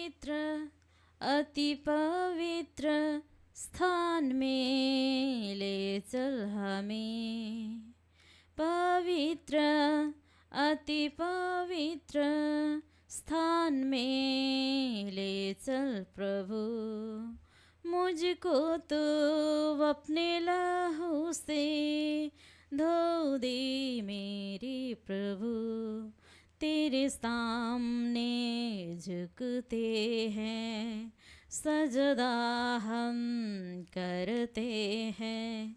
पवित्र अति पवित्र स्थान में ले चल हमें, पवित्र अति पवित्र स्थान में ले चल प्रभु। मुझको तो अपने लहू से धो दे मेरे प्रभु, तेरे सामने झुकते हैं, सजदा हम करते हैं,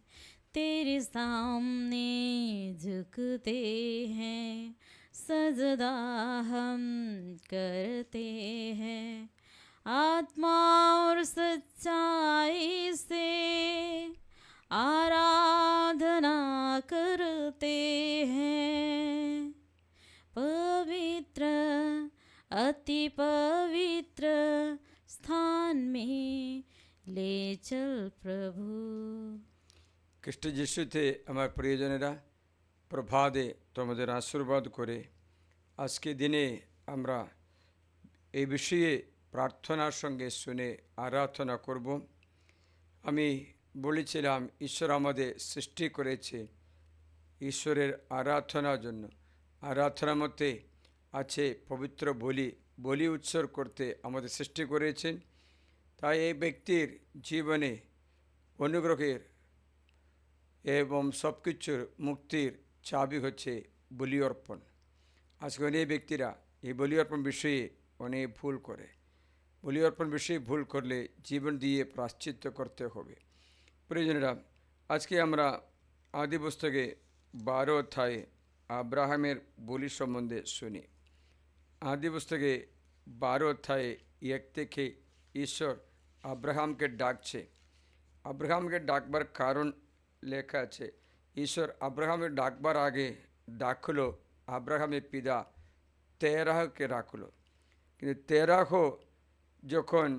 तेरे सामने झुकते हैं, सजदा हम करते हैं। आत्मा और सच्चाई से आराधना करते हैं, पवित्र अति पवित्र स्थान में ले चल प्रभु। খ্রিস্ট যিশুতে আমার প্রিয়জনেরা, প্রভাতে তোমাদের আশীর্বাদ করে আজকে দিনে আমরা এই বিষয়ে প্রার্থনার সঙ্গে শুনে আরাধনা করব। আমি বলেছিলাম ঈশ্বর আমাদের সৃষ্টি করেছে ঈশ্বরের আরাধনার জন্য। আরাধনার মধ্যে আছে পবিত্র বলি উৎসর্গ করতে আমাদের সৃষ্টি করেছেন। তাই এই ব্যক্তির জীবনে অনুগ্রহের এবং সব কিছুর মুক্তির চাবি হচ্ছে বলি অর্পণ। আজকে অনেক ব্যক্তিরা এই বলি অর্পণ বিষয়ে অনেক ভুল করে। বলি অর্পণ বিষয়ে ভুল করলে জীবন দিয়ে প্রায়শ্চিত্ত করতে হবে। প্রিয়জনেরা, আজকে আমরা আদি পুস্তকে 12 অধ্যায়ে আব্রাহামের বলি সম্বন্ধে শুনি। আদি পুস্তকে 12 অধ্যায়ে 1 থেকে ঈশ্বর আব্রাহামকে ডাকছে। আব্রাহামকে ডাকবার কারণ লেখা আছে। ঈশ্বর আব্রাহামের ডাকবার আগে ডাকলো আব্রাহামের পিতা তেরাহকে রাখলো। কিন্তু তেরাহ যখন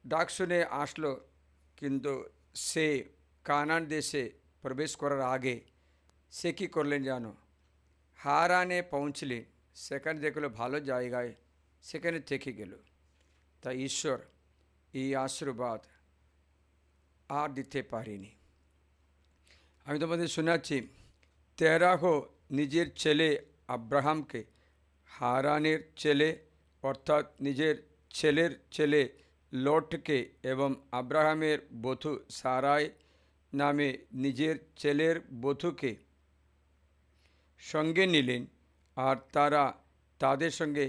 ডাক শুনে আসলো, কিন্তু সে কানান দেশে প্রবেশ করার আগে সে কী করলেন জানো? হারানে পৌঁছলেন, সেখানে দেখলো ভালো জায়গায়, সেখানে থেকে গেল। তাই ঈশ্বর এই আশীর্বাদ আর দিতে পারেনি। আমি তোমাদের শোনাচ্ছি, তেরাহ নিজের ছেলে আব্রাহামকে হারানের ছেলে অর্থাৎ নিজের ছেলের ছেলে লটকে এবং আব্রাহামের বধূ সারাই নামে নিজের ছেলের বধূকে সঙ্গে নিলেন, আর তারা তাদের সঙ্গে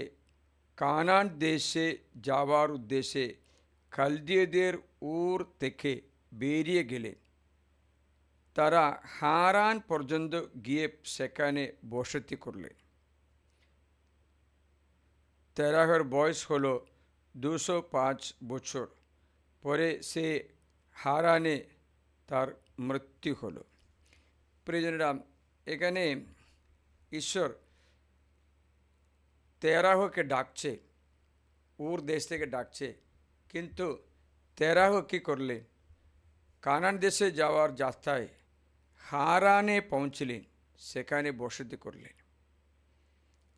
কানান দেশে যাওয়ার উদ্দেশ্যে খালদীয়দের উর থেকে বেরিয়ে গেলেন। তারা হারান পর্যন্ত গিয়ে সেখানে বসতি করলেন। তেরাহের বয়স হলো 205 বছর। পরে সে হারানে তার মৃত্যু হলো। প্রিয়জনেরা, এখানে ঈশ্বর তেরাহকে ডাকছে, উর দেশ থেকে ডাকছে, কিন্তু তেরাহ কী করলেন? কানান দেশে যাওয়ার যাত্রায় হারানে পৌঁছলেন, সেখানে বসতি করলেন।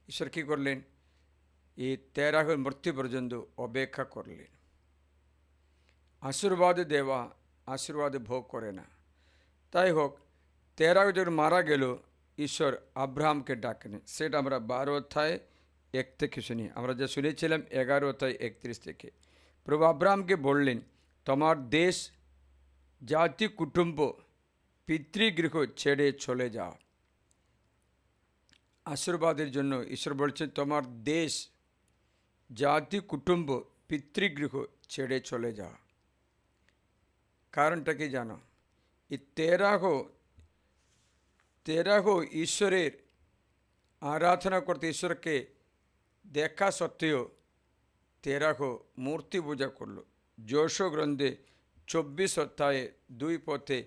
ঈশ্বর কী করলেন? এই তেরাহের মৃত্যু পর্যন্ত অপেক্ষা করলেন। আশীর্বাদ দেওয়া আশীর্বাদ ভোগ করে না। তাই হোক, তেরাহ যখন মারা গেল, ঈশ্বর আব্রাহামকে ডাকেন। সেটা আমরা 12 অধ্যায়ে 1 থেকে শুনি। আমরা যা শুনেছিলাম 11 অধ্যায় 31 থেকে। প্রভু আব্রাহামকে বললেন, তোমার দেশ, জাতি, কুটুম্ব, পিতৃগৃহ ছেড়ে চলে যাও। আশীর্বাদের জন্য ঈশ্বর বলছেন, তোমার দেশ, জাতি, কুটুম্ব, পিতৃগৃহ ছেড়ে চলে যাও। কারণটা কি জানো? এই তেরাহ ঈশ্বরের আরাধনা করতে, ঈশ্বরকে দেখা সত্ত্বেও তেরাহ মূর্তি পূজা করল। যশো গ্রন্থে 24 অধ্যায়ে 2 পথে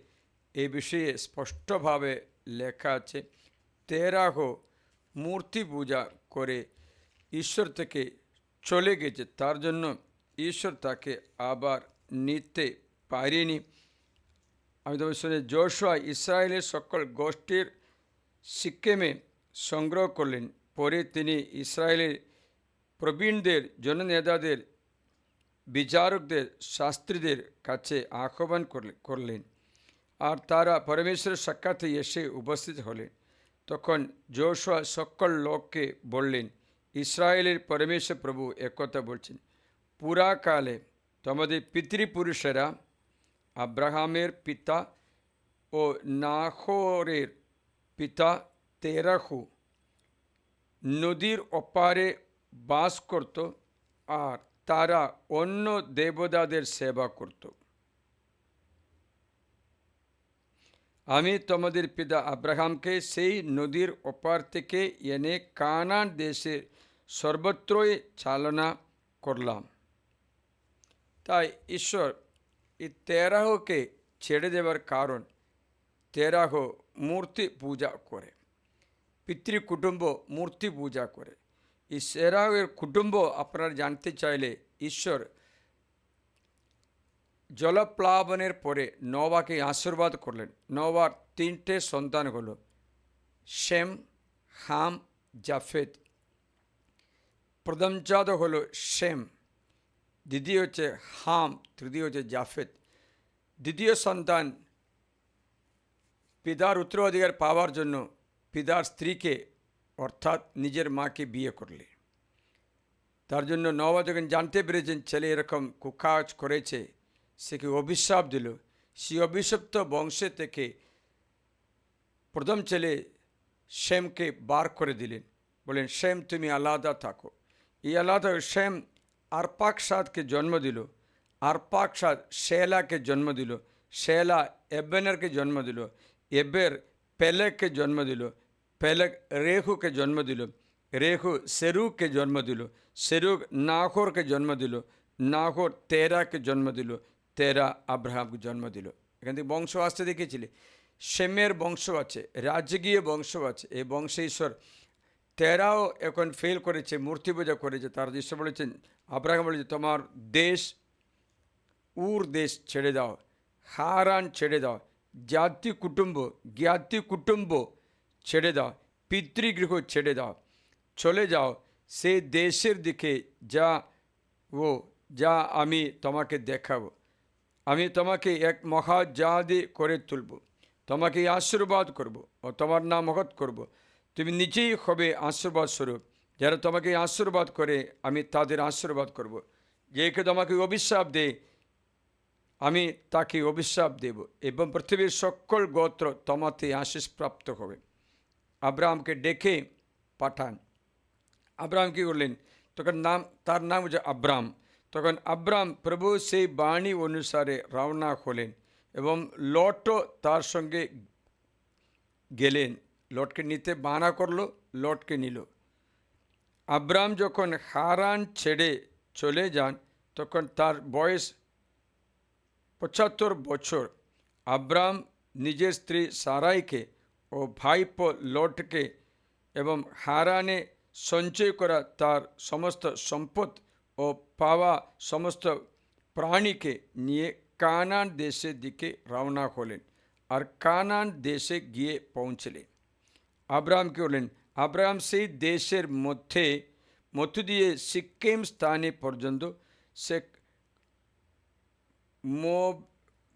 এই বিষয়ে স্পষ্টভাবে লেখা আছে। তেরাহ মূর্তি পূজা করে ঈশ্বর থেকে চলে গেছে, তার জন্য ঈশ্বর তাকে আবার নিতে পারেনি। আমি তোমার শুনে যশোয়া ইসরায়েলের সকল গোষ্ঠীর সিক্কেমে সংগ্রহ করলেন। পরে তিনি ইসরায়েলের প্রবীণদের, জননেতাদের বিচারকদের শাস্ত্রীদের কাছে আহ্বান করলেন, আর তারা পরমেশ্বরের সাক্ষাতে এসে উপস্থিত হলেন। তখন যোশুয়া সকল লোককে বললেন, ইসরায়েলের পরমেশ্বর প্রভু একথা বলছেন, পুরাকালে তোমাদের পিতৃপুরুষেরা আব্রাহামের পিতা ও নাহোরের পিতা তেরাহু নদীর ওপারে বাস করত, আর তারা অন্য দেবতাদের সেবা করত। আমি তোমাদের পিতা আব্রাহামকে সেই নদীর ওপার থেকে এনে কানান দেশে সর্বত্রই চালনা করলাম। তাই ঈশ্বর এই তেরাহকে ছেড়ে দেওয়ার কারণ, তেরাহ মূর্তি পূজা করে, পিতৃকুটুম্ব মূর্তি পূজা করে। এই তেরাহের কুটুম্ব আপনারা জানতে চাইলে, ঈশ্বর জলপ্লাবনের পরে নোবাকে আশীর্বাদ করলেন। নোবার 3টে সন্তান হলো শেম, হাম, জাফেদ। প্রথম জাত হলো শেম, দ্বিতীয় হচ্ছে হাম, তৃতীয় হচ্ছে জাফেদ। দ্বিতীয় সন্তান পিতার উত্তরাধিকার পাওয়ার জন্য পিতার স্ত্রীকে অর্থাৎ নিজের মাকে বিয়ে করলে। তার জন্য নোবা যখন জানতে পেরেছেন ছেলে এরকম কুকাজ করেছে, সেকে অভিশাপ দিল। সেই অভিশপ্ত বংশে থেকে প্রথম ছেলে শেমকে বার করে দিলেন, বলেন শেম তুমি আলাদা থাকো। এই আলাদা শেম আরপাকসাদকে জন্ম দিল, আরপাকসাদ শেলাকে জন্ম দিল, শেলা এবেনেরকে জন্ম দিল, এবের পেলেককে জন্ম দিল, পেলেক রেহুকে জন্ম দিল, রেহু সেরুককে জন্ম দিল, সেরুক নাহোরকে জন্ম দিল, নাহোর তেরাকে জন্ম দিল, তেরা আব্রাহামকে জন্ম দিল। এখান থেকে বংশ আসতে দেখেছিলে, শেমের বংশ আছে, রাজকীয় বংশ আছে। এই বংশে ঈশ্বর তেরাও এখন ফেল করেছে, মূর্তি পূজা করেছে। তার ঈশ্বর বলেছেন, আব্রাহাম বলেছে তোমার দেশ, উর দেশ ছেড়ে দাও, হারান ছেড়ে দাও, জাতি কুটুম্ব জ্ঞাতি কুটুম্ব ছেড়ে দাও, পিতৃগৃহ ছেড়ে দাও, চলে যাও সেই দেশের দিকে যা আমি তোমাকে দেখাবো। আমি তোমাকে এক মহাজাতি করে তুলব, তোমাকে আশীর্বাদ করব ও তোমার নাম মহৎ করব। তুমি নিজেই হবে আশীর্বাদ স্বরূপ। যারা তোমাকে আশীর্বাদ করে আমি তাদের আশীর্বাদ করব। যে কেউ তোমাকে অভিশাপ দেয় আমি তাকে অভিশাপ দেব, এবং পৃথিবীর সকল গোত্র তোমাতে আশীষ প্রাপ্ত হবে। আব্রাহামকে ডেকে পাঠান। আব্রাহাম কী করলেন? তখন তার নাম হচ্ছে আব্রাম। তখন আব্রাম প্রভু সেই বাণী অনুসারে রওনা হলেন এবং লটও তার সঙ্গে গেলেন। লটকে নিতে বানা করলো, লটকে নিল। আব্রাম যখন হারান ছেড়ে চলে যান তখন তার বয়স 75 বছর। আব্রাম নিজের স্ত্রী সারাইকে ও ভাইপো লটকে এবং হারানে সঞ্চয় করা তার সমস্ত সম্পদ ও পাওয়া সমস্ত প্রাণীকে নিয়ে কানান দেশের দিকে রওনা হলেন, আর কানান দেশে গিয়ে পৌঁছলেন। আব্রাহাম কি হলেন? আব্রাহাম সেই দেশের মধ্য দিয়ে সিক্কিম স্থানে পর্যন্ত সে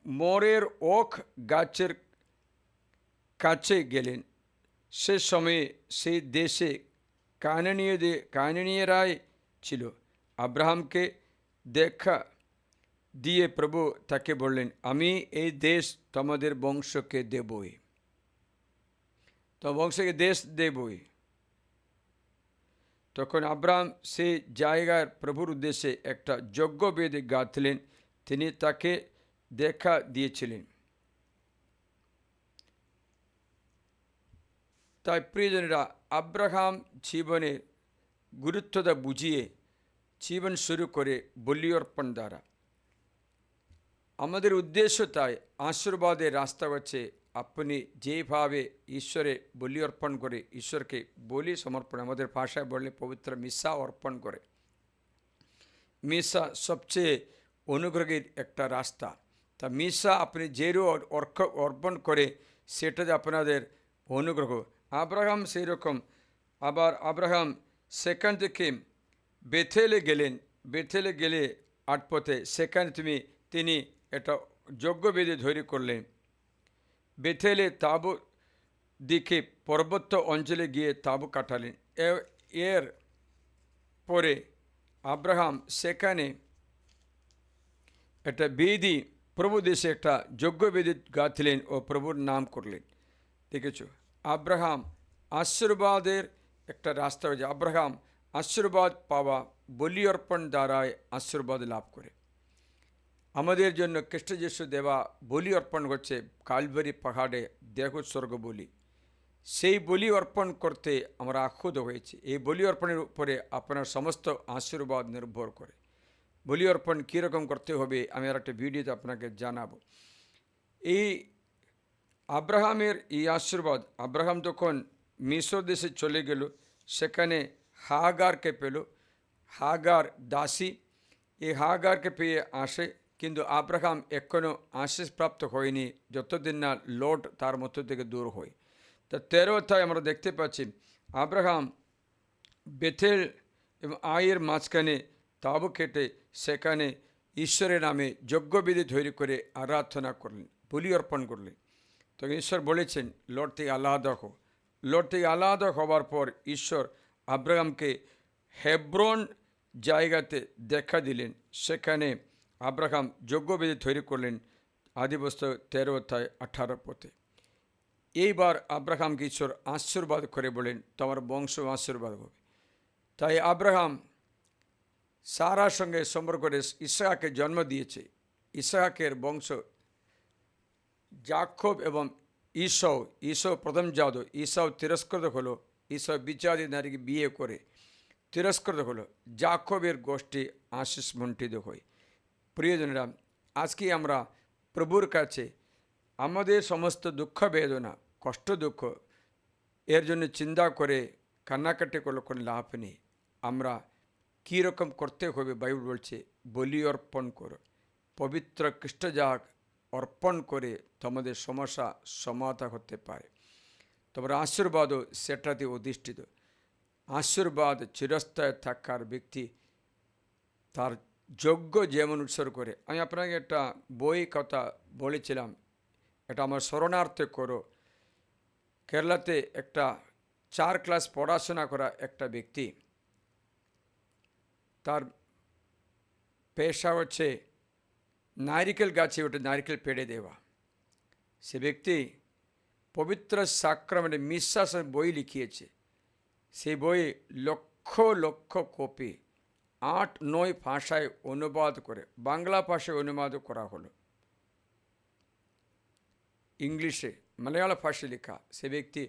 মোরের ওক গাছের কাছে গেলেন। সে সময়ে সেই দেশে কানানীয়রাই ছিল। আব্রাহামকে দেখা দিয়ে প্রভু তাকে বললেন, আমি এই দেশ তোমাদের বংশকে দেবই, তোমার বংশকে দেশ দেবই। তখন আব্রাহাম সেই জায়গার প্রভুর উদ্দেশ্যে একটা যজ্ঞবেদ গাঁথলেন। তিনি তাকে দেখা দিয়েছিলেন। তাই প্রিয়জনেরা, আব্রাহাম জীবনের গুরুত্বটা বুঝিয়ে জীবন শুরু করে বলি অর্পণ দ্বারা। আমাদের উদ্দেশ্য তাই আশীর্বাদের রাস্তা হচ্ছে আপনি যেভাবে ঈশ্বরে বলি অর্পণ করে, ঈশ্বরকে বলি সমর্পণ, আমাদের ভাষায় বললে পবিত্র মিশা অর্পণ করে। মিশা সবচেয়ে অনুগ্রহের একটা রাস্তা। তা মিশা আপনি যেরও অর্পণ করে সেটাতে আপনাদের অনুগ্রহ। আব্রাহাম সেই রকম। আবার আব্রাহাম সেখান থেকে বেথেলে গেলেন। বেথেলে গেলে 8 সেখানে তিনি একটা যজ্ঞবেদী তৈরি করলেন। বেথেলে তাঁবু দিকে পর্বত্য অঞ্চলে গিয়ে তাঁবু কাটালেন। এর পরে আব্রাহাম সেখানে একটা বেদি, প্রভু দেশে একটা যজ্ঞবেদী গাঁথলেন ও প্রভুর নাম করলেন। দেখেছো, আব্রাহাম আশীর্বাদের একটা রাস্তা হয়েছে। আব্রাহাম আশীর্বাদ পাওয়া বলি অর্পণ দ্বারাই আশীর্বাদ লাভ করে। আমাদের জন্য খ্রিস্ট যিশু দেওয়া বলি অর্পণ করছে কালভারি পাহাড়ে দেহ স্বর্গ বলি। সেই বলি অর্পণ করতে আমরা আহুত হয়েছি। এই বলি অর্পণের উপরে আপনার সমস্ত আশীর্বাদ নির্ভর করে। বলি অর্পণ কীরকম করতে হবে আমি আর একটা ভিডিওতে আপনাকে জানাবো। এই আব্রাহামের এই আশীর্বাদ, আব্রাহাম যখন মিশর দেশে চলে গেল, সেখানে হাগারকে পেল। হাগার দাসী, এই হাগারকে পেয়ে আসে, কিন্তু আব্রাহাম এখনও আশীষপ্রাপ্ত হয়নি যতদিন না লট তার মধ্য থেকে দূর হয়। তা 13 অধ্যায় আমরা দেখতে পাচ্ছি আব্রাহাম বেথেল এবং আয়ের মাঝখানে তাঁবু কেটে সেখানে ঈশ্বরের নামে যজ্ঞবিধি তৈরি করে আরাধনা করলেন, বলি অর্পণ করলেন। তো ঈশ্বর বলেছেন লট থেকে আলাদা হো। লট থেকে আলাদা হওয়ার পর ঈশ্বর আব্রাহামকে হেব্রন জায়গাতে দেখা দিলেন। সেখানে আব্রাহাম যজ্ঞবিধি তৈরি করলেন। আদিপুস্তক 13 অধ্যায় 18 পদে। এইবার আব্রাহামকে ঈশ্বর আশীর্বাদ করে বলেন তোমার বংশ আশীর্বাদ হবে। তাই আব্রাহাম সারার সঙ্গে সম্পর্ক করে ইসহাককে জন্ম দিয়েছে। ইসহাকের বংশ যাকব এবং ঈশাও প্রথম জাত। ঈশাও তিরস্কৃত হলো, ঈশাও বিচারী নারীকে বিয়ে করে তিরস্কৃত হলো। যাকবের গোষ্ঠী আশিস মণ্ডিত হয়। প্রিয়জনেরা, আজকে আমরা প্রভুর কাছে আমাদের সমস্ত দুঃখ বেদনা, কষ্ট দুঃখ এর জন্য চিন্তা করে কান্নাকাটি করলে কোনো লাভ নেই। আমরা কীরকম করতে হবে বাইবেল বলছে বলি অর্পণ করো, পবিত্র খ্রিস্টজাগ অর্পণ করে তোমাদের সমস্যা সমাধান হতে পারে। তোমার আশীর্বাদও সেটাতে অধিষ্ঠিত। আশীর্বাদ চিরস্থায়ী থাকার ব্যক্তি তার যোগ্য যেমন উৎসর্গ করে। আমি আপনাকে একটা বই কথা বলেছিলাম, এটা আমার স্মরণার্থে করো। কেরালাতে একটা 4 ক্লাস পড়াশোনা করা একটা ব্যক্তি, তার পেশা হচ্ছে নারিকেল গাছে ওটা নারিকেল পেড়ে দেওয়া। সে ব্যক্তি পবিত্র সাক্রামেন্টে বিশ্বাসের বই লিখিয়েছে। সেই বই লক্ষ লক্ষ কপি 8-9 ভাষায় অনুবাদ করে বাংলা ভাষায় অনুবাদ করা হলো, ইংলিশে মালয়াళ ভাষায় লেখা। সে ব্যক্তি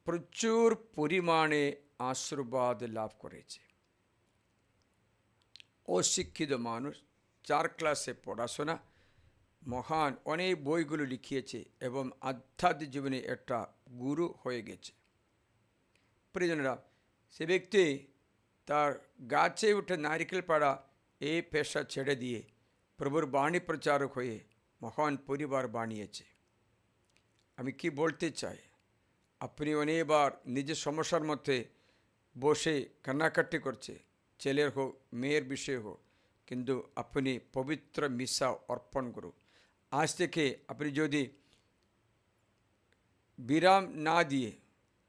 প্রচুর পরিমাণে আশীর্বাদ লাভ করেছে। অশিক্ষিত মানুষ, 4 ক্লাসে পড়াশোনা, মহান অনেক বইগুলো লিখিয়েছে এবং আধ্যাত্মিক জীবনে একটা গুরু হয়ে গেছে। প্রিয়জনেরা, সে ব্যক্তি তার গাছে উঠে নারিকেল পাড়া এই পেশা ছেড়ে দিয়ে প্রভুর বাণী প্রচারক হয়ে মহান পরিবার বানিয়েছে। আমি কি বলতে চাই, আপনি অনেকবার নিজের সমস্যার মধ্যে বসে কান্নাকাটি করছে, ছেলের হোক মেয়ের বিষয়ে হোক, কিন্তু আপনি পবিত্র মিশা অর্পণ করুন। আজ থেকে আপনি যদি বিরাম না দিয়ে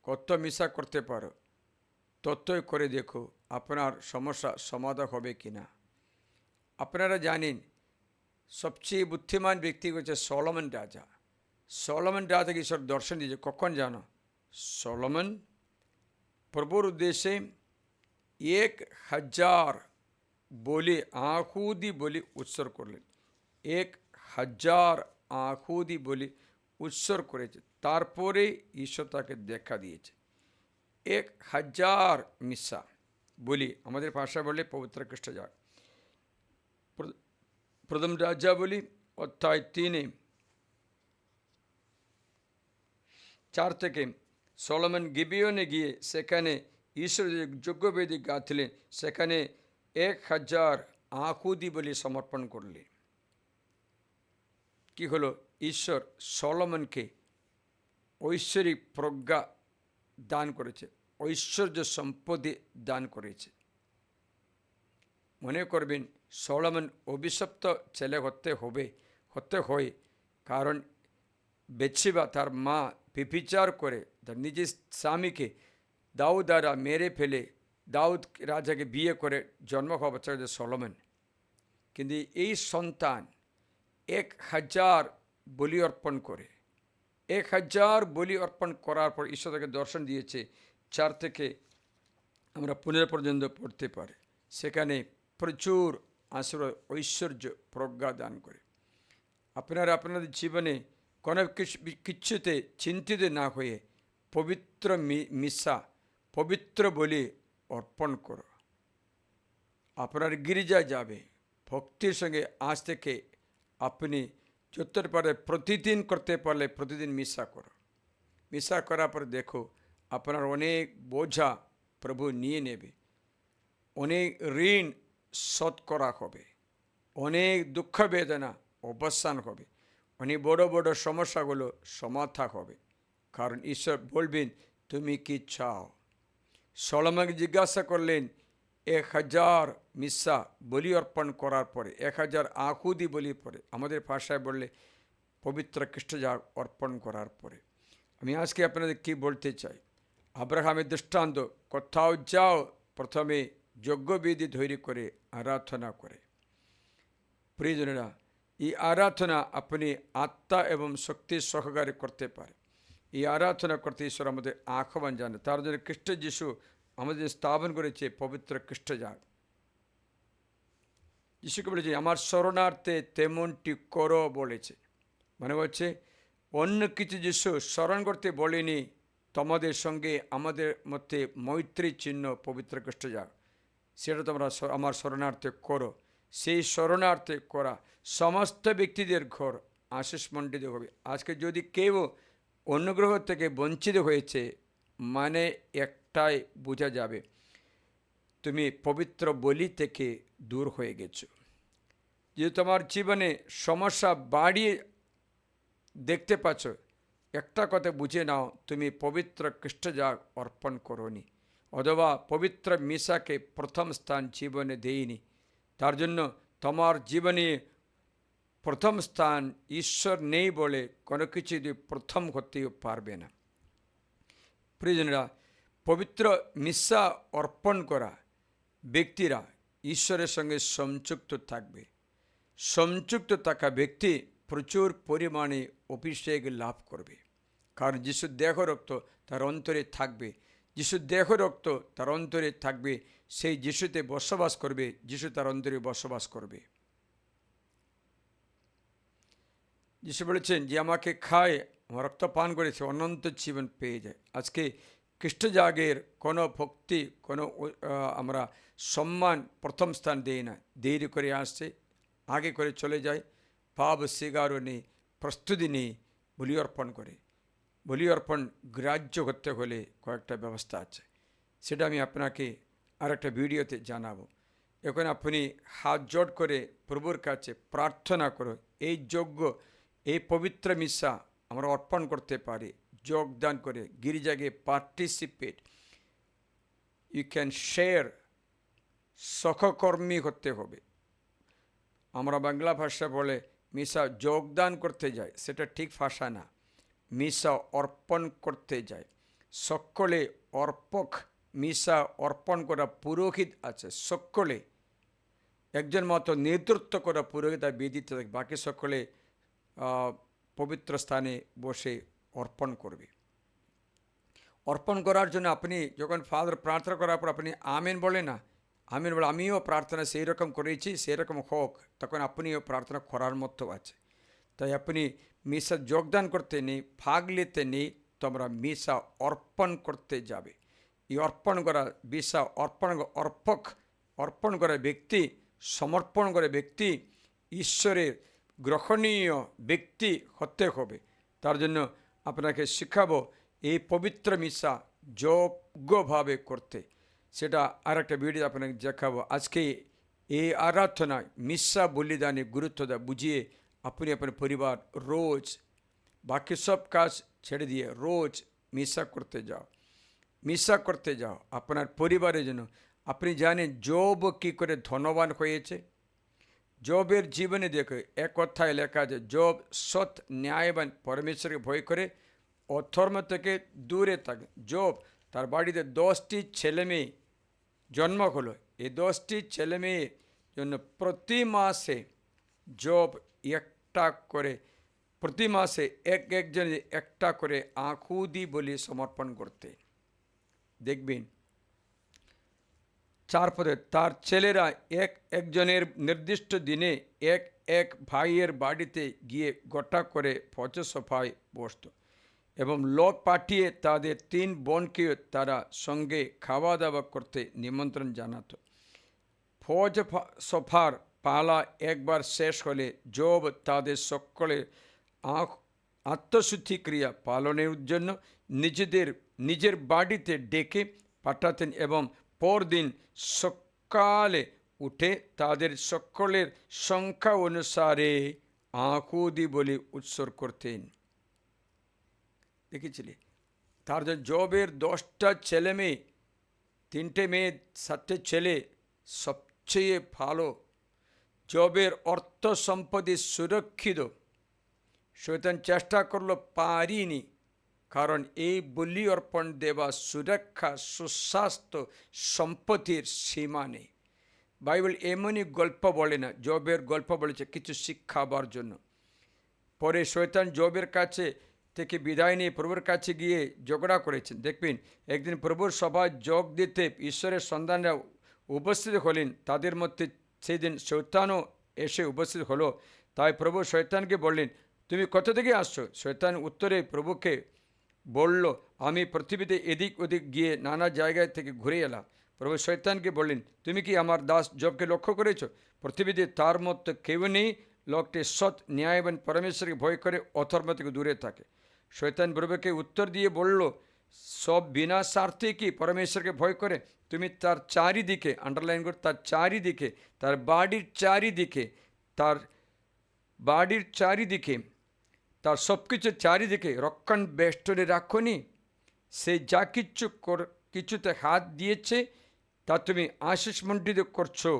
কত মিশা করতে পারো ততই করে দেখো আপনার সমস্যা সমাধান হবে কি না। আপনারা জানেন সবচেয়ে বুদ্ধিমান ব্যক্তি হচ্ছে সলোমন রাজা। সলোমন রাজাকে ঈশ্বর দর্শন দিয়েছে কখন জানো? সলোমন প্রভুর উদ্দেশ্যে 1000 বলি আহুতি বলি উৎসর্গ করলেন। 1000 আহুতি বলি উৎসর্গ করেছে। তারপরে ঈশ্বর তাকে দেখা দিয়েছে। 1000 মিশা বলি, আমাদের ভাষা বলে পবিত্র খ্রিস্টজাগ। প্রথম রাজা বলি অধ্যায় 3-4 থেকে সলোমন গিবিয়নে গিয়ে সেখানে ঈশ্বর যজ্ঞবেদী গাঁথলেন। সেখানে 1000 আহুতি বলি সমর্পণ করলেন। কি হলো? ঈশ্বর সলোমনকে ঐশ্বরিক প্রজ্ঞা দান করেছে, ঐশ্বর্য সম্পত্তি দান করেছে। মনে করবেন সলোমন অভিশপ্ত ছেলে হতে হয়, কারণ বেতশিবা তার মা ব্যভিচার করে তার নিজের স্বামীকে দাউদ দ্বারা মেরে ফেলে দাউদ রাজাকে বিয়ে করে জন্ম হওয়া বাচ্চা হচ্ছে সলোমন। কিন্তু এই সন্তান 1000 বলি অর্পণ করে, 1000 বলি অর্পণ করার পর ঈশ্বর তাকে দর্শন দিয়েছে, 4 থেকে আমরা 15 পর্যন্ত পড়তে পারি। সেখানে প্রচুর আশীর্বাদ, ঐশ্বর্য, প্রজ্ঞা দান করে। আপনারা আপনাদের জীবনে কোনো কিছুতে চিন্তিত না হয়ে পবিত্র মিশা, পবিত্র বলি অর্পণ করো। আপনার গির্জায় যাবে ভক্তির সঙ্গে, আজ থেকে আপনি যতটা পারে প্রতিদিন করতে পারলে প্রতিদিন মিশা করো। মিশা করার পর দেখো আপনার অনেক বোঝা প্রভু নিয়ে নেবে, অনেক ঋণ শোধ করা হবে, অনেক দুঃখ বেদনা অবসান হবে, অনেক বড় বড় সমস্যাগুলো সমাধান হবে। কারণ ঈশ্বর বলবেন তুমি কি চাও। সলোমনকে জিজ্ঞাসা করলেন 1000 মিশা বলি অর্পণ করার পরে, 1000 আহুতি বলি পরে, আমাদের ভাষায় বললে পবিত্র খ্রিস্টজাগ অর্পণ করার পরে। আমি আজকে আপনাদের কি বলতে চাই, আব্রাহামের দৃষ্টান্ত, কোথাও যাও প্রথমে যজ্ঞবেদী তৈরি করে আরাধনা করে। প্রিয়জনেরা, এই আরাধনা আপনি আত্মা এবং শক্তির সহকারে করতে পারে। এই আরাধনা করতে ঈশ্বর আমাদের আহ্বান জানে। তার জন্য খ্রিস্ট যিশু আমাদের স্থাপন করেছে পবিত্র খ্রিস্টজাগ। যিশুকে বলেছে আমার শরণার্থে তেমনটি করো বলেছে, মানে হচ্ছে অন্য কিছু যিশু স্মরণ করতে বলেনি, তোমাদের সঙ্গে আমাদের মধ্যে মৈত্রী চিহ্ন পবিত্র খ্রিস্টজাগ, সেটা তোমরা আমার শরণার্থে করো। সেই শরণার্থে করা সমস্ত ব্যক্তিদের ঘর আশীষমণ্ডিত হবে। আজকে যদি কেউ অনুগ্রহ থেকে বঞ্চিত হয়েছে, মানে একটাই বোঝা যাবে, তুমি পবিত্র বলি থেকে দূর হয়ে গেছো। যদি তোমার জীবনে সমস্যা বাড়িয়ে দেখতে পাচ্ছ, একটা কথা বুঝে নাও, তুমি পবিত্র খ্রিস্টজাগ অর্পণ করোনি, অথবা পবিত্র মিশাকে প্রথম স্থান জীবনে দেয়নি। তার জন্য তোমার জীবনে প্রথম স্থান ঈশ্বর নেই বলে কোনো কিছু প্রথম হতেও পারবে না। প্রিয়জনেরা, পবিত্র মিশা অর্পণ করা ব্যক্তিরা ঈশ্বরের সঙ্গে সংযুক্ত থাকবে। সংযুক্ত থাকা ব্যক্তি প্রচুর পরিমাণে অভিষেক লাভ করবে, কারণ যিশুর দেহ রক্ত তার অন্তরে থাকবে। যিশুর দেহ রক্ত তার অন্তরে থাকবে, সেই যিশুতে বসবাস করবে, যিশু তার অন্তরে বসবাস করবে। যিশু বলেছেন যে আমাকে খায়, আমার রক্ত পান করেছে, অনন্ত জীবন পেয়ে যায়। আজকে খ্রিস্টজাগের কোনো ভক্তি, কোনো আমরা সম্মান প্রথম স্থান দেই না, দেরি করে আসছে, আগে করে চলে যায়, পাপ স্বীকারও নেই, প্রস্তুতি নেই, বলি অর্পণ করে। বলি অর্পণ গ্রাহ্য করতে হলে কয়েকটা ব্যবস্থা আছে, সেটা আমি আপনাকে আর একটা ভিডিওতে জানাবো। এখন আপনি হাত জোড় করে প্রভুর কাছে প্রার্থনা করো, এই যজ্ঞ, এই পবিত্র মিশা আমরা অর্পণ করতে পারি। যোগদান করে গির্জাকে পার্টিসিপেট, ইউ ক্যান শেয়ার, সহকর্মী হতে হবে। আমরা বাংলা ভাষা বলে মিশা যোগদান করতে যাই, সেটা ঠিক ভাষা না। মিশা অর্পণ করতে যায়, সকলে অর্পক। মিশা অর্পণ করা পুরোহিত আছে, সকলে একজন মাত্র নেতৃত্ব করা পুরোহিত বেদিতে, বাকি সকলে পবিত্র স্থানে বসে অর্পণ করবে। অর্পণ করার জন্য আপনি যখন ফাদার প্রার্থনা করার পর আপনি আমেন বলে না, আমেন বলে আমিও প্রার্থনা সেই রকম করেছি, সেই রকম হোক, তখন আপনিও প্রার্থনা করার মতো আছে। তাই আপনি মিশা যোগদান করতে নেই, ভাগ নিতে নেই, তোমরা মিশা অর্পণ করতে যাবে। এই অর্পণ করা মিশা অর্পণ করা ব্যক্তি, সমর্পণ করে ব্যক্তি ঈশ্বরের গ্রহণীয় ব্যক্তি হতে হবে। তার জন্য আপনাকে শেখাবো এই পবিত্র মিশা যোগ্যভাবে করতে। সেটা আর একটা ভিডিও আপনাকে দেখাবো। আজকে এই আরাধনায় মিশা বলিদানে গুরুত্বটা বুঝিয়ে আপনি আপনার পরিবার রোজ বাকি সব কাজ ছেড়ে দিয়ে রোজ মিশা করতে যাও, মিশা করতে যাও। আপনার পরিবারের জন্য, আপনি জানেন জব কী করে ধনবান হয়েছে? জবের জীবনে দেখো এক কথায় লেখা আছে, জব সৎ ন্যায়বান পরমেশ্বরকে ভয় করে অধর্ম থেকে দূরে থাকে। জব তার বাড়িতে 10টি ছেলে মেয়ে জন্ম হলো। এই 10টি ছেলে মেয়ের জন্য প্রতি মাসে জব একটা করে, প্রতি মাসে একজন একটা করে আঁকুদি বলি সমর্পণ করতে। দেখবেন 4 পদে তার ছেলেরা একজনের নির্দিষ্ট দিনে এক ভাইয়ের বাড়িতে গিয়ে গোটা করে ভোজসভায় বসত এবং লোক পাঠিয়ে তাদের 3 বোনকে তারা সঙ্গে খাওয়া দাওয়া করতে নিমন্ত্রণ জানাতো। ভোজ সভার পালা একবার শেষ হলে জব তাদের সকলের আত্মশুদ্ধি ক্রিয়া পালনের জন্য নিজের বাড়িতে ডেকে পাঠাতেন এবং পরদিন সকালে উঠে তাদের সকলের সংখ্যা অনুসারে আঁকুদি বলে উৎসর্গ করতেন। দেখেছিলি? তার জন্য জবের 10টা ছেলে মেয়ে, 3টে মেয়ে 7টে ছেলে, সবচেয়ে ভালো। জবের অর্থ সম্পত্তি সুরক্ষিত। শয়তান চেষ্টা করলো, পারিনি, কারণ এই বলি অর্পণ দেওয়া সুরক্ষা, সুস্বাস্থ্য, সম্পত্তির সীমা নেই। বাইবেল এমনই গল্প বলে না, জবের গল্প বলেছে কিছু শিক্ষাবার জন্য। পরে শয়তান জবের কাছে থেকে বিদায় নিয়ে প্রভুর কাছে গিয়ে ঝগড়া করেছেন। দেখবেন একদিন প্রভুর সভায় যোগ দিতে ঈশ্বরের সন্তানরা উপস্থিত হলেন। তাদের মধ্যে সেই দিন শয়তানও এসে উপস্থিত হলো। তাই প্রভু শয়তানকে বললেন, তুমি কোথা থেকে আসছো? শয়তান উত্তরে প্রভুকে বলল, আমি পৃথিবীতে এদিক ওদিক গিয়ে নানা জায়গায় থেকে ঘুরে এলাম। প্রভু শয়তানকে বললেন, তুমি কি আমার দাস জবকে লক্ষ্য করেছো? পৃথিবীতে তার মতো কেউ নেই, লোকটি সৎ ন্যায়বান পরমেশ্বরকে ভয় করে অধর্ম থেকে দূরে থাকে। শয়তান প্রভুকে উত্তর দিয়ে বলল, সব বিনা স্বার্থে কি পরমেশ্বরকে ভয় করে? তুমি তার চারিদিকে, আন্ডারলাইন করে, তার চারিদিকে, তার বাড়ির চারিদিকে, তার সব কিছুর চারিদিকে রক্ষণ বেষ্টনে রাখনি? সে যা কিছুতে হাত দিয়েছে তা তুমি আশিসমণ্ডিত করছো,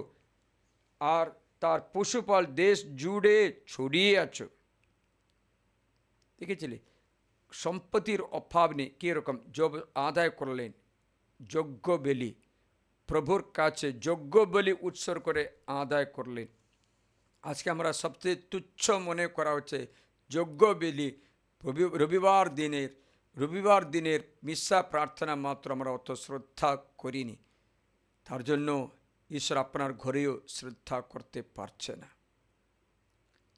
আর তার পশুপাল দেশ জুড়ে ছড়িয়ে আছো। দেখেছিলি? সম্পত্তির অভাব নেই। কীরকম জব আদায় করলেন? যজ্ঞ বলি, প্রভুর কাছে যজ্ঞ বলি উৎসর্গ করে আদায় করলেন। আজকে আমরা সবচেয়ে তুচ্ছ মনে করা হচ্ছে যজ্ঞ বলি। রবিবার দিনের মিশা প্রার্থনা মাত্র আমরা অত শ্রদ্ধা করিনি। তার জন্য ঈশ্বর আপনার ঘরেও শ্রদ্ধা করতে পারছে না।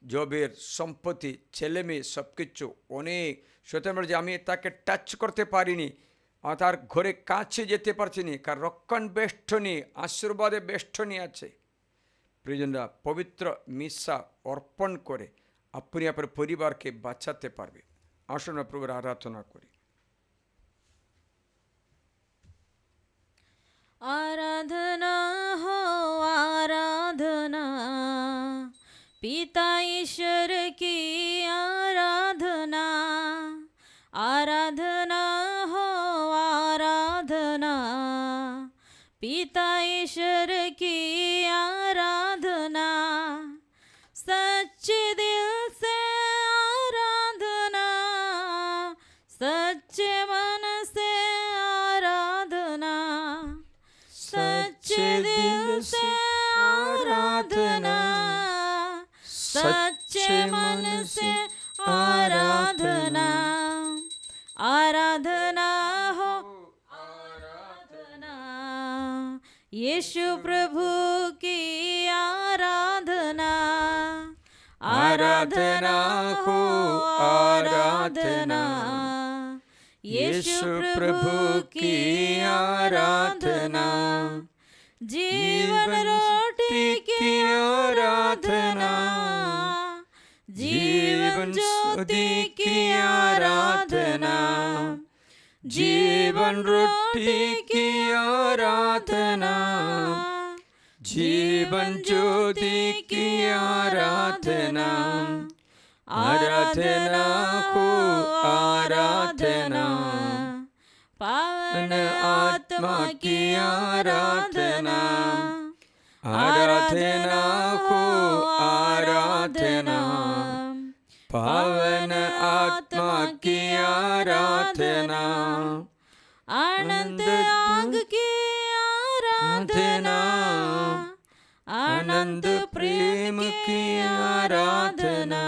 জবের সম্পত্তি, ছেলে মেয়ে, সব কিছু অনেক। সুতরাং যে আমি তাকে টাচ করতে পারিনি, তার ঘরে কাছে যেতে পারছি না, কার রক্ষণ বেষ্টনী, আশীর্বাদে বেষ্টনী আছে। প্রিয়জনরা, পবিত্র মিশা অর্পণ করে আপনি আপনার পরিবারকে বাঁচাতে পারবে। আসুন প্রভুর আরাধনা করি। आराधना हो आराधना, पिता ईश्वर की आराधना। आराधना हो आराधना, पिता ईश्वर की आराधना। सच्चे दिल से आराधना, सच्चे मन से आराधना, सच्चे दिल से आराधना, सच्चे मन से आराधना। आराधना हो आराधना, यीशु प्रभु की आराधना। आराधना हो आराधना, यीशु प्रभु की आराधना। जीवन रोटी की आराधना, जीवन ज्योति की आराधना, जीवन रोटी की आराधना, जीवन ज्योति की आराधना। आराधना हो आराधना, पावन आत्मा आत्मा की आराधना आराधना हो आराधना पावन आत्मा की आराधना आनंद आग की आराधना आनंद प्रेम की आराधना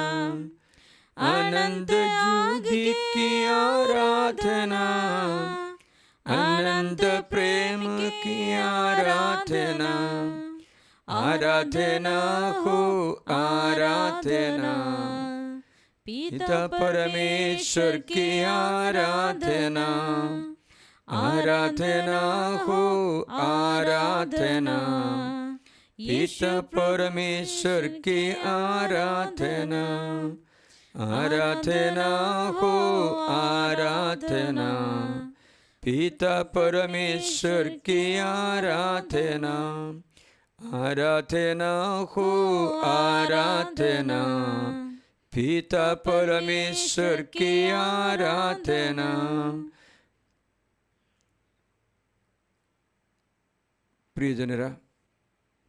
आनंद जुगी की आराधना आनंद प्रेम की आराधना आराधना हो आराधना पिता परमेश्वर की आराधना आराधना हो आराधना पिता परमेश्वर की आराधना आराधना हो आराधना पिता परमेश्वर की आराधना आराधना हो आराधना पिता परमेश्वर की आराधना প্রিয়জনেরা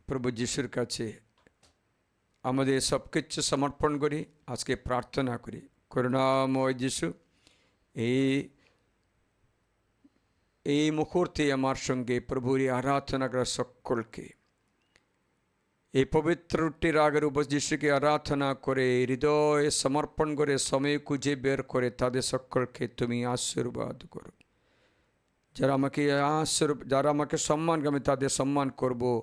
প্রভু যিশুর কাছে আমাদের সব কিছু সমর্পণ করি আজকে প্রার্থনা করি করুণাময় যিশু এই মুহূর্তে আমার সঙ্গে প্রভুর আরাধনা করা সকলকে এই পবিত্র রুটির আগের যিশুকে আরাধনা করে হৃদয়ে সমর্পণ করে সময় খুঁজে বের করে তাদের সকলকে তুমি আশীর্বাদ করো যারা আমাকে সম্মান করে আমি তাদের সম্মান করব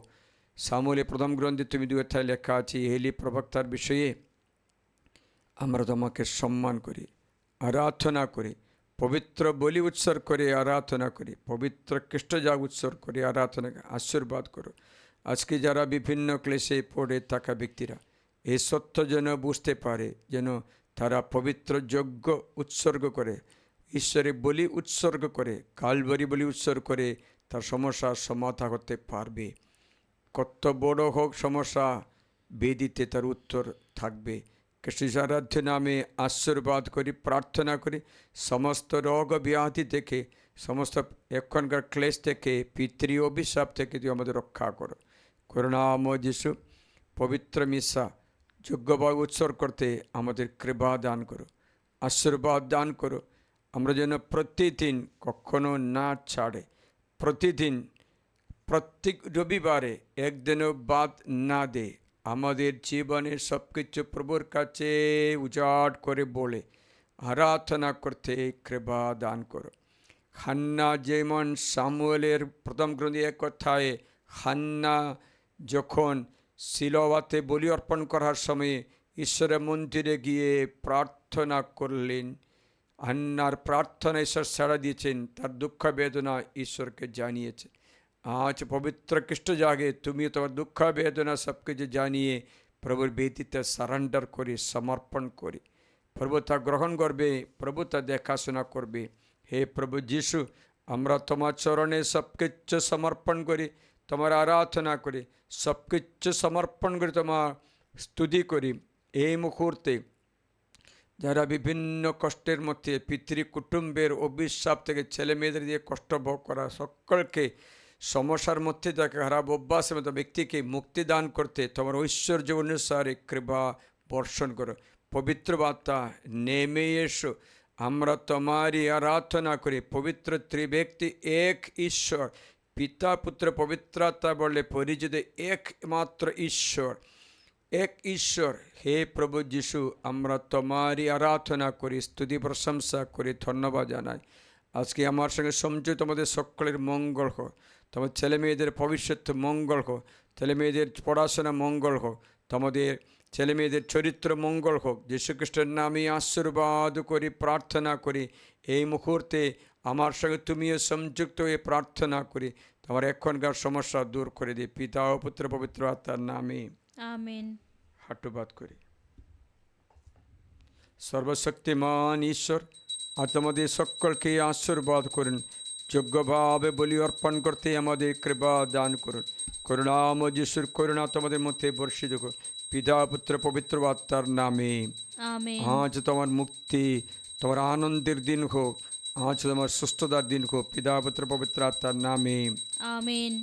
সামুয়েলের প্রথম গ্রন্থে তুমি 2 অধ্যায়ে লেখা আছে এলি প্রবক্তার বিষয়ে আমরা তোমাকে সম্মান করি আরাধনা করি পবিত্র বলি উৎসর্গ করে আরাধনা করি পবিত্র খ্রিস্টজাগ উৎসর্গ করে আরাধনা আশীর্বাদ করো আজকে যারা বিভিন্ন ক্লেশে পড়ে থাকা ব্যক্তিরা এই সত্য যেন বুঝতে পারে যেন তারা পবিত্র যজ্ঞ উৎসর্গ করে ঈশ্বরের বলি উৎসর্গ করে কালভারি বলি উৎসর্গ করে তার সমস্যার সমাধান করতে পারবে কত বড় হোক সমস্যা বেদিতে তার উত্তর থাকবে খ্রিস্ট আরাধ্য নামে আশীর্বাদ করি প্রার্থনা করি সমস্ত রোগ ব্যাধি থেকে সমস্ত এখনকার ক্লেশ থেকে পিতৃ অভিশাপ থেকে তুই আমাদের রক্ষা করো করুণাময় যিশু পবিত্র মিশা যোগ্যভাবে উৎসর্গ করতে আমাদের কৃপা দান করো আশীর্বাদ দান করো আমরা যেন প্রতিদিন কখনো না ছাড়ে প্রতিদিন প্রত্যেক রবিবারে একদিনও বাদ না দে আমাদের জীবনের সব কিছু প্রভুর কাছে উজাড় করে বলে আরাধনা করতে কৃপা দান করো হান্না যেমন সামুয়েলের প্রথম গ্রন্থে এক কথায় হান্না যখন শিলোয়াতে বলি অর্পণ করার সময় ঈশ্বরের মন্দিরে গিয়ে প্রার্থনা করলেন হান্নার প্রার্থনা ঈশ্বর সাড়া দিয়েছেন তার দুঃখ বেদনা ঈশ্বরকে জানিয়েছে আজ পবিত্র খ্রিস্ট জাগে তুমি তোমার দুঃখ বেদনা সব কিছু জানিয়ে প্রভুর বেদিতে সারেন্ডার করি সমর্পণ করি প্রভু তা গ্রহণ করবে প্রভু তা দেখাশোনা করবে হে প্রভু যিশু আমরা তোমার চরণে সব কিছু সমর্পণ করি তোমার আরাধনা করি সব কিছু সমর্পণ করে তোমার স্তুতি করি এই মুহূর্তে যারা বিভিন্ন কষ্টের মধ্যে পিতৃ কুটুম্বের অভিশাপ থেকে ছেলে মেয়েদের দিয়ে কষ্ট ভোগ করা সকলকে সমস্যার মধ্যে তাকে খারাপ অভ্যাসের মতো ব্যক্তিকে মুক্তি দান করতে তোমার ঐশ্বর্য অনুসারে কৃপা বর্ষণ করো পবিত্র বার্তা নেমে এসো আমরা তোমারই আরাধনা করি পবিত্র ত্রিব্যক্তি এক ঈশ্বর পিতা পুত্র পবিত্রতা বলে পরিচিত একমাত্র ঈশ্বর এক ঈশ্বর হে প্রভু যিশু আমরা তোমারই আরাধনা করি স্তুতি প্রশংসা করি ধন্যবাদ জানাই আজকে আমার সঙ্গে সমঝে তোমাদের সকলের মঙ্গল হোক তোমার ছেলে মেয়েদের ভবিষ্যৎ মঙ্গল হোক ছেলে মেয়েদের পড়াশোনা মঙ্গল হোক তোমাদের ছেলে মেয়েদের চরিত্র মঙ্গল হোক যীশুখ্রিস্টের নামে আশীর্বাদ করি প্রার্থনা করি এই মুহূর্তে আমার সঙ্গে তুমিও সংযুক্ত হয়ে প্রার্থনা করি তোমার এখনকার সমস্যা দূর করে দিই পিতা ও পুত্র পবিত্র আত্মার নামে আমেন হাঁটুপাত করি সর্বশক্তিমান ঈশ্বর আর তোমাদের সকলকে আশীর্বাদ করুন যোগ্যভাবে বলি অর্পণ করতে আমাদের কৃপা দান করুন করুণাময় যিশুর করুণা তোমাদের মধ্যে বর্ষিত করুন পিতা পুত্র পবিত্র আত্মার নামে আমেন আজ তোমার মুক্তি তোমার আনন্দের দিন হোক आज তোমার সুস্থতার দিন को पिता पुत्र पवित्र आत्माর নামে आमीन।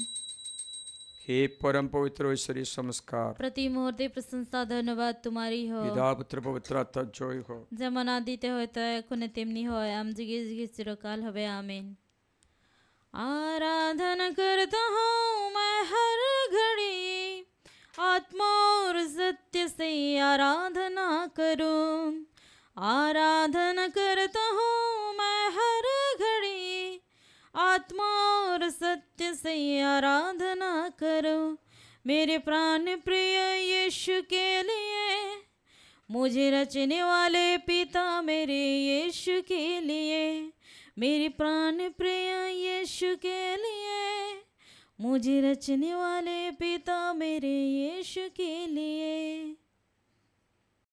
हे परम पवित्र और ईश्वरीय संस्कार प्रति मुहूर्ते प्रशंसा धन्यवाद तुम्हारी हो, पिता पुत्र पवित्र आत्माর জয় হোক। যেমন আদিতে হয়তো এখন তেমনি হয়, आम যুগে যুগে चिरकाल हवे आमीन। आराधना करता हूँ मैं हर घड़ी, आत्मा और सत्य से आराधना करूं। आराधना करता हूँ मैं हर घड़ी, आत्मा और सत्य से आराधना करूं। मेरे प्राण प्रिय यीशु के लिए, मुझे रचने वाले पिता मेरे यीशु के लिए, मेरे प्राण प्रिय यीशु के लिए, मुझे रचने वाले पिता मेरे यीशु के लिए।